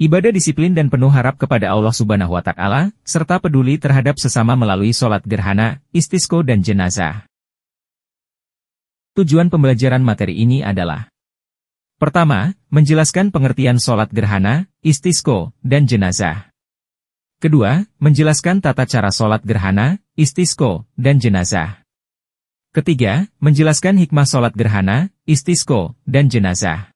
Ibadah disiplin dan penuh harap kepada Allah Subhanahu wa Ta'ala, serta peduli terhadap sesama melalui sholat gerhana, istisqo dan jenazah. Tujuan pembelajaran materi ini adalah: pertama, menjelaskan pengertian sholat gerhana, istisqo, dan jenazah. Kedua, menjelaskan tata cara sholat gerhana, istisqo, dan jenazah. Ketiga, menjelaskan hikmah sholat gerhana, istisqo, dan jenazah.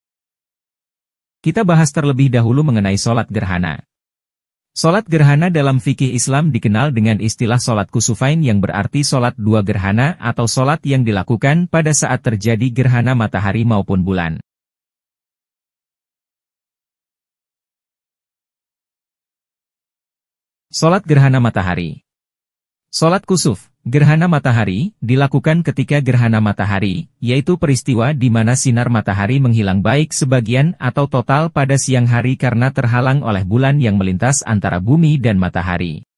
Kita bahas terlebih dahulu mengenai sholat gerhana. Sholat gerhana dalam fikih Islam dikenal dengan istilah sholat kusufain yang berarti sholat dua gerhana atau sholat yang dilakukan pada saat terjadi gerhana matahari maupun bulan. Sholat gerhana matahari. Sholat kusuf, gerhana matahari, dilakukan ketika gerhana matahari, yaitu peristiwa di mana sinar matahari menghilang baik sebagian atau total pada siang hari karena terhalang oleh bulan yang melintas antara bumi dan matahari.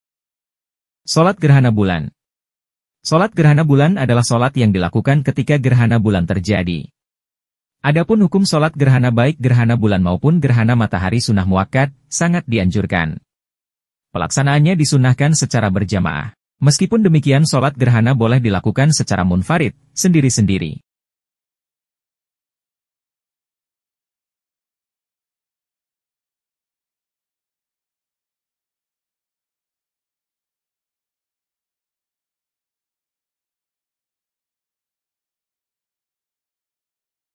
Sholat gerhana bulan. Sholat gerhana bulan adalah sholat yang dilakukan ketika gerhana bulan terjadi. Adapun hukum sholat gerhana baik gerhana bulan maupun gerhana matahari sunnah muakkad, sangat dianjurkan. Pelaksanaannya disunnahkan secara berjamaah. Meskipun demikian sholat gerhana boleh dilakukan secara munfarid, sendiri-sendiri.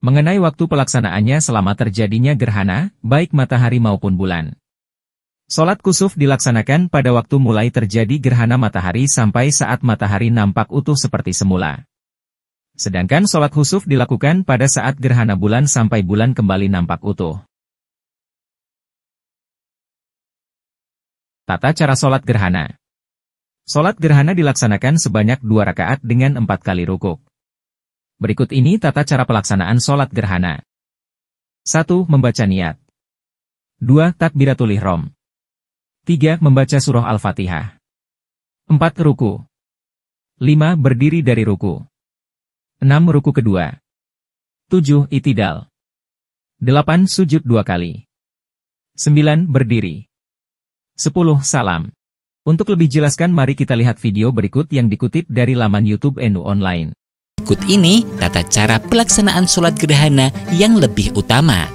Mengenai waktu pelaksanaannya selama terjadinya gerhana, baik matahari maupun bulan. Sholat kusuf dilaksanakan pada waktu mulai terjadi gerhana matahari sampai saat matahari nampak utuh seperti semula. Sedangkan sholat khusuf dilakukan pada saat gerhana bulan sampai bulan kembali nampak utuh. Tata cara sholat gerhana. Sholat gerhana dilaksanakan sebanyak 2 rakaat dengan 4 kali rukuk. Berikut ini tata cara pelaksanaan sholat gerhana. 1. Membaca niat. 2. Takbiratul ihram. 3. Membaca surah Al-Fatihah. 4. Ruku. 5. Berdiri dari ruku. 6. Ruku kedua. 7. Itidal. 8. Sujud 2 kali. 9. Berdiri. 10. Salam. Untuk lebih jelaskan mari kita lihat video berikut yang dikutip dari laman YouTube NU Online. Berikut ini tata cara pelaksanaan sholat gerhana yang lebih utama.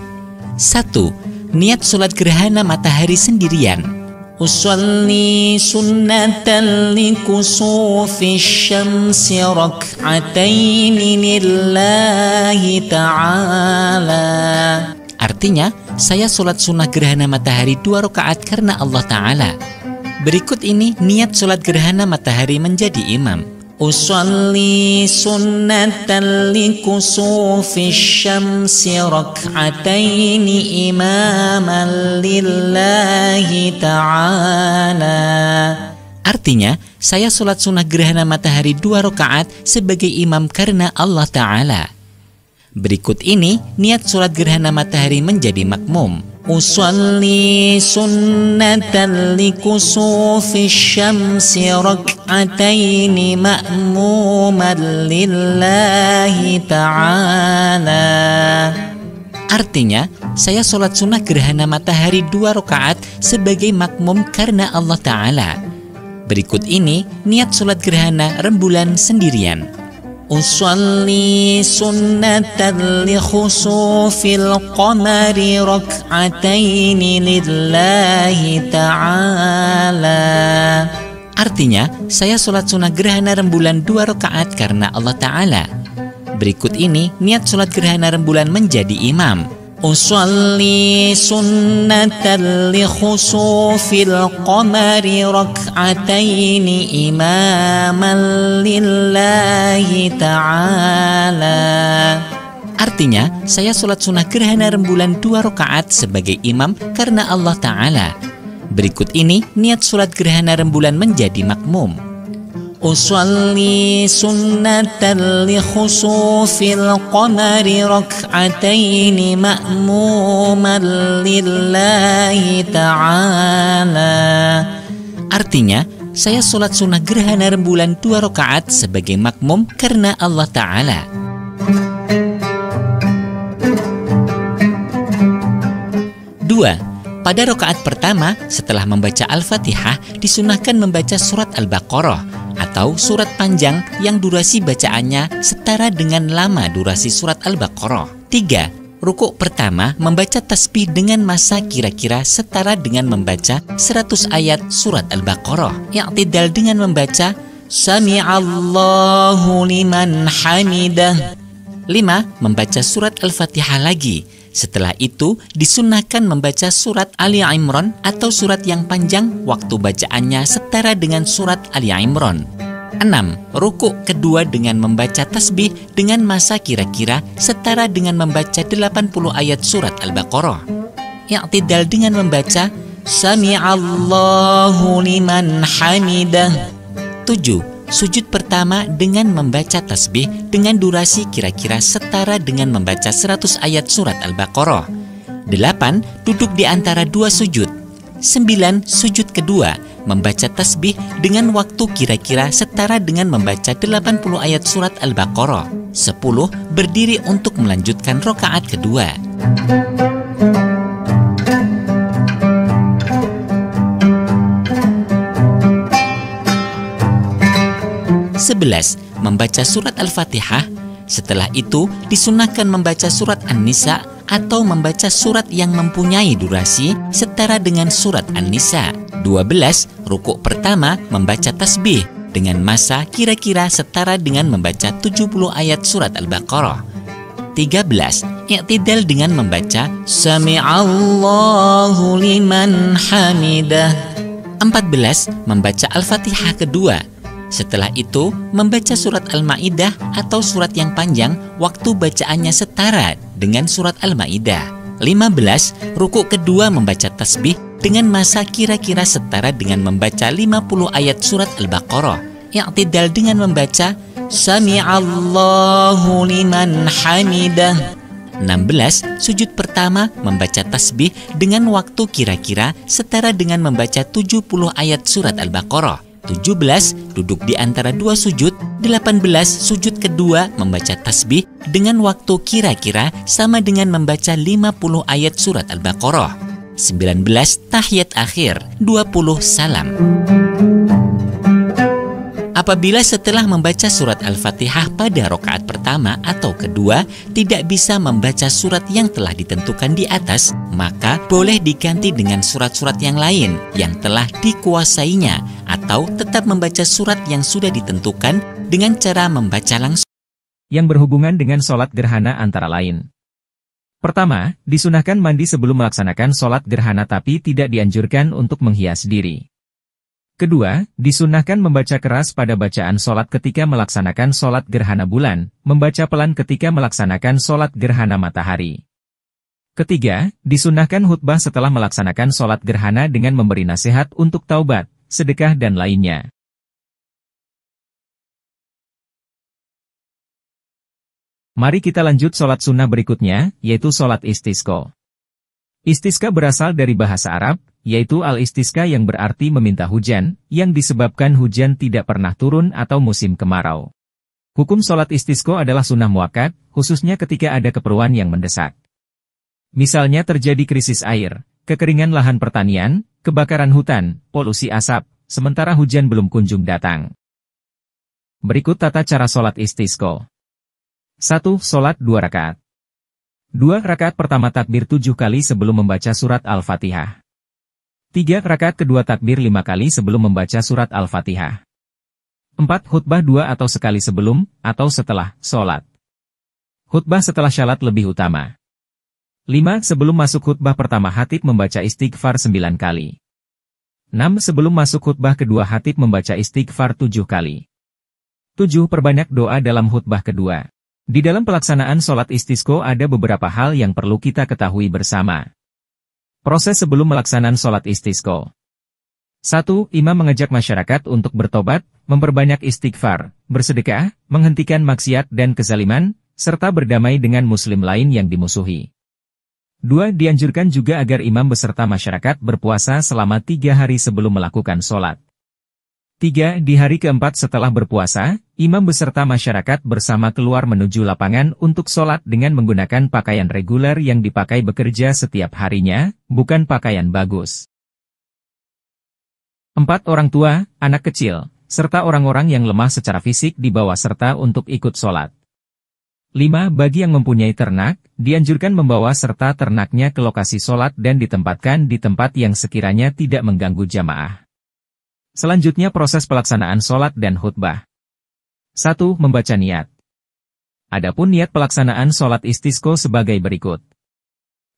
1. Niat sholat gerhana matahari sendirian. Usolli sunnatan likusufi syamsi rak'ataini lillahi ta'ala. Artinya, saya sholat sunnah gerhana matahari 2 rakaat karena Allah Ta'ala. Berikut ini niat sholat gerhana matahari menjadi imam. Usolli sunnatan likusufi syamsi rak'ataini imaman lillahi ta'ala. Artinya, saya sholat sunnah gerhana matahari 2 rakaat sebagai imam karena Allah Ta'ala. Berikut ini niat sholat gerhana matahari menjadi makmum. Usolli sunnatan likusufi syamsi rak'ataini ma'muman lillahi ta'ala. Artinya, saya sholat sunnah gerhana matahari 2 rakaat sebagai makmum karena Allah Ta'ala. Berikut ini niat sholat gerhana rembulan sendirian. Usolli sunnatan li khusufil qamari rak'ataini lillahi ta'ala. Artinya, saya sholat sunnah gerhana rembulan 2 rakaat karena Allah Ta'ala. Berikut ini niat sholat gerhana rembulan menjadi imam. Usolli sunnatan li khusufil qamari rak'ataini imaman lillahi ta'ala. Artinya, saya sholat sunnah gerhana rembulan 2 rakaat sebagai imam karena Allah Ta'ala. Berikut ini niat sholat gerhana rembulan menjadi makmum. Usolli sunnatan li khusufil qamari rak'ataini ma'muman lillahi ta'ala. Artinya, saya sholat sunnah gerhana rembulan 2 rakaat sebagai makmum karena Allah Ta'ala. 2. Pada rakaat pertama, setelah membaca Al-Fatihah, disunahkan membaca surat Al-Baqarah atau surat panjang yang durasi bacaannya setara dengan lama durasi surat Al-Baqarah. 3. Rukuk pertama membaca tasbih dengan masa kira-kira setara dengan membaca 100 ayat surat Al-Baqarah. I'tidal dengan membaca Sami'allahu liman hamidah. 5. Membaca surat Al-Fatihah lagi. Setelah itu, disunahkan membaca surat Ali Imran atau surat yang panjang waktu bacaannya setara dengan surat Ali Imran. 6. Rukuk kedua dengan membaca tasbih dengan masa kira-kira setara dengan membaca 80 ayat surat Al-Baqarah. I'tidal dengan membaca Sami'allahu liman hamidah. 7. Sujud pertama dengan membaca tasbih dengan durasi kira-kira setara dengan membaca 100 ayat surat Al-Baqarah. 8. Duduk di antara dua sujud. 9. Sujud kedua membaca tasbih dengan waktu kira-kira setara dengan membaca 80 ayat surat Al-Baqarah. 10. Berdiri untuk melanjutkan rakaat kedua. 11. Membaca surat Al-Fatihah. Setelah itu, disunahkan membaca surat An-Nisa atau membaca surat yang mempunyai durasi setara dengan surat An-Nisa. 12. Rukuk pertama membaca tasbih dengan masa kira-kira setara dengan membaca 70 ayat surat Al-Baqarah. 13. I'tidal dengan membaca Sami'allahu liman hamidah. 14. Membaca Al-Fatihah kedua. Setelah itu, membaca surat Al-Ma'idah atau surat yang panjang waktu bacaannya setara dengan surat Al-Ma'idah. 15. Rukuk kedua membaca tasbih dengan masa kira-kira setara dengan membaca 50 ayat surat Al-Baqarah. I'tidal dengan membaca Sami'allahu liman hamidah. 16. Sujud pertama membaca tasbih dengan waktu kira-kira setara dengan membaca 70 ayat surat Al-Baqarah. 17. Duduk di antara dua sujud. 18. Sujud kedua membaca tasbih dengan waktu kira-kira sama dengan membaca 50 ayat surat Al-Baqarah. 19. Tahiyat akhir. 20. Salam. Apabila setelah membaca surat Al-Fatihah pada rakaat pertama atau kedua tidak bisa membaca surat yang telah ditentukan di atas, maka boleh diganti dengan surat-surat yang lain yang telah dikuasainya atau tetap membaca surat yang sudah ditentukan dengan cara membaca langsung. Yang berhubungan dengan sholat gerhana antara lain. Pertama, disunahkan mandi sebelum melaksanakan sholat gerhana tapi tidak dianjurkan untuk menghias diri. Kedua, disunahkan membaca keras pada bacaan sholat ketika melaksanakan sholat gerhana bulan, membaca pelan ketika melaksanakan sholat gerhana matahari. Ketiga, disunahkan khutbah setelah melaksanakan sholat gerhana dengan memberi nasihat untuk taubat, sedekah dan lainnya. Mari kita lanjut sholat sunnah berikutnya, yaitu sholat istisqa. Istisqa berasal dari bahasa Arab, yaitu al-istisqa yang berarti meminta hujan, yang disebabkan hujan tidak pernah turun atau musim kemarau. Hukum sholat istisqa adalah sunnah muakkad, khususnya ketika ada keperluan yang mendesak. Misalnya terjadi krisis air, kekeringan lahan pertanian, kebakaran hutan, polusi asap, sementara hujan belum kunjung datang. Berikut tata cara sholat istisqa. 1. Sholat 2 rakaat. 2 rakaat pertama takbir 7 kali sebelum membaca surat Al-Fatihah. 3 rakaat kedua takbir 5 kali sebelum membaca surat Al-Fatihah. 4 khutbah 2 atau sekali sebelum, atau setelah, sholat. Khutbah setelah syalat lebih utama. 5 sebelum masuk khutbah pertama khatib membaca istighfar 9 kali. 6 sebelum masuk khutbah kedua khatib membaca istighfar 7 kali. 7 perbanyak doa dalam khutbah kedua. Di dalam pelaksanaan sholat istisqa ada beberapa hal yang perlu kita ketahui bersama. Proses sebelum melaksanaan sholat istisqa. 1. Imam mengajak masyarakat untuk bertobat, memperbanyak istighfar, bersedekah, menghentikan maksiat dan kezaliman, serta berdamai dengan muslim lain yang dimusuhi. 2. Dianjurkan juga agar imam beserta masyarakat berpuasa selama 3 hari sebelum melakukan sholat. 3. Di hari keempat setelah berpuasa, Imam beserta masyarakat bersama keluar menuju lapangan untuk sholat dengan menggunakan pakaian reguler yang dipakai bekerja setiap harinya, bukan pakaian bagus. 4 orang tua, anak kecil, serta orang-orang yang lemah secara fisik dibawa serta untuk ikut sholat. 5. Bagi yang mempunyai ternak, dianjurkan membawa serta ternaknya ke lokasi sholat dan ditempatkan di tempat yang sekiranya tidak mengganggu jamaah. Selanjutnya proses pelaksanaan sholat dan khutbah. 1. Membaca niat. Adapun niat pelaksanaan sholat istisqo sebagai berikut.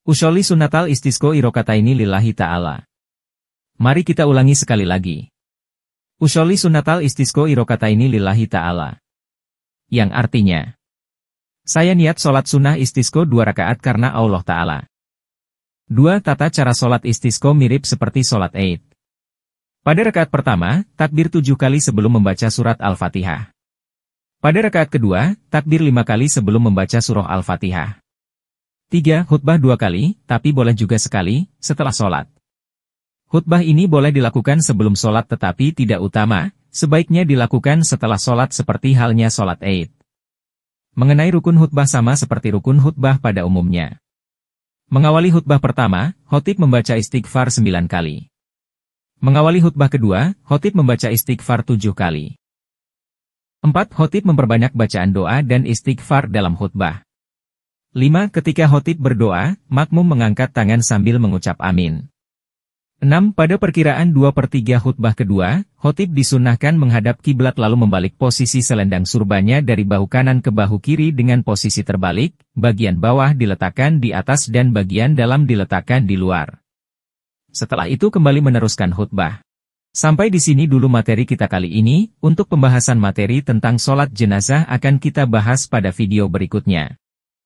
Usholli sunnatal istisqo irokataini lillahi ta'ala. Mari kita ulangi sekali lagi. Usholli sunnatal istisqo irokataini lillahi ta'ala. Yang artinya, saya niat sholat sunnah istisqo 2 rakaat karena Allah Ta'ala. 2. Tata cara sholat istisqo mirip seperti sholat Id. Pada rakaat pertama, takbir 7 kali sebelum membaca surat Al-Fatihah. Pada rakaat kedua, takbir 5 kali sebelum membaca surah Al-Fatihah. 3. Khutbah 2 kali, tapi boleh juga sekali, setelah sholat. Khutbah ini boleh dilakukan sebelum sholat tetapi tidak utama, sebaiknya dilakukan setelah sholat seperti halnya sholat Id. Mengenai rukun khutbah sama seperti rukun khutbah pada umumnya. Mengawali khutbah pertama, khatib membaca istighfar 9 kali. Mengawali khutbah kedua, khatib membaca istighfar 7 kali. 4. Khatib memperbanyak bacaan doa dan istighfar dalam khutbah. 5. Ketika khatib berdoa, makmum mengangkat tangan sambil mengucap amin. 6. Pada perkiraan 2/3 khutbah kedua, khatib disunnahkan menghadap kiblat lalu membalik posisi selendang surbannya dari bahu kanan ke bahu kiri dengan posisi terbalik, bagian bawah diletakkan di atas dan bagian dalam diletakkan di luar. Setelah itu kembali meneruskan khutbah. Sampai di sini dulu materi kita kali ini, untuk pembahasan materi tentang sholat jenazah akan kita bahas pada video berikutnya.